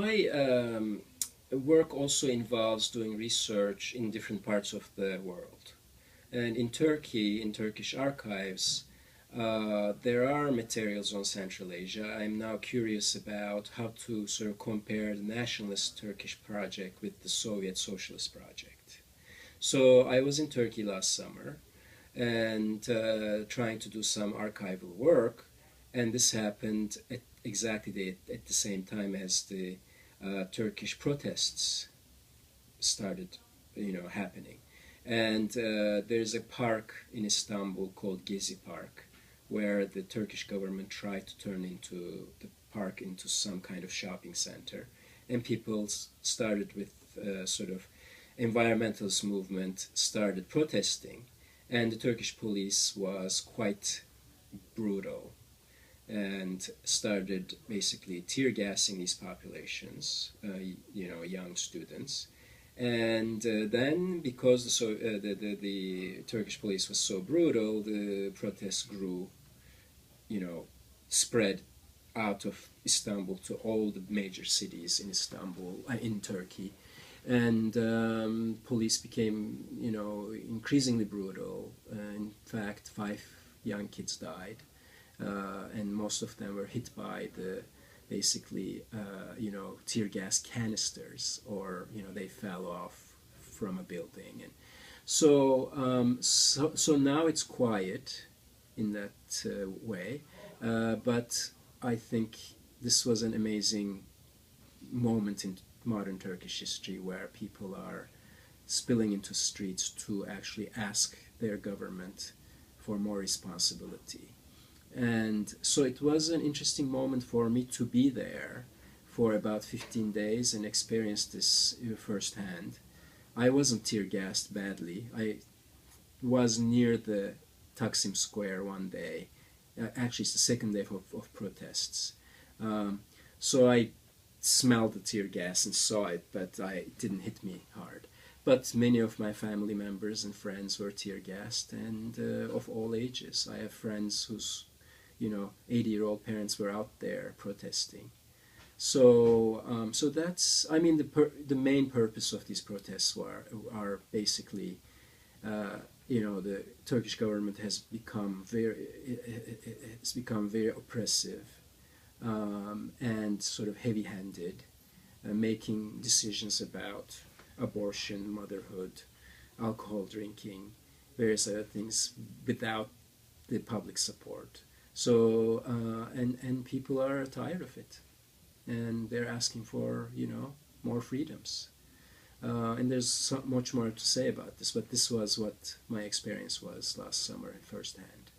my work also involves doing research in different parts of the world. And in Turkey, in Turkish archives, there are materials on Central Asia. I'm now curious about how to sort of compare the nationalist Turkish project with the Soviet socialist project. So I was in Turkey last summer and trying to do some archival work, and this happened at exactly at the same time as the Turkish protests started, happening. And there's a park in Istanbul called Gezi Park, where the Turkish government tried to turn into the park into some kind of shopping center, and people started with sort of environmentalist movement started protesting, and the Turkish police was quite brutal and started basically tear gassing these populations, young students. And then, because the Turkish police was so brutal, the protests grew, spread out of Istanbul to all the major cities in in Turkey. And police became, increasingly brutal. In fact, 5 young kids died. And most of them were hit by the basically tear gas canisters, or they fell off from a building. And so now it's quiet in that way, but I think this was an amazing moment in modern Turkish history where people are spilling into streets to actually ask their government for more responsibility. And so it was an interesting moment for me to be there for about 15 days and experience this firsthand. I wasn't tear gassed badly. I was near the Taksim Square one day. Actually, it's the second day of protests. So I smelled the tear gas and saw it, but it didn't hit me hard. But many of my family members and friends were tear gassed, and of all ages. I have friends whose 80-year-old parents were out there protesting. So that's, I mean, the main purpose of these protests are basically, the Turkish government has become very oppressive and sort of heavy-handed, making decisions about abortion, motherhood, alcohol drinking, various other things without the public support. So and people are tired of it, and they're asking for more freedoms. And there's so much more to say about this, but this was what my experience was last summer firsthand.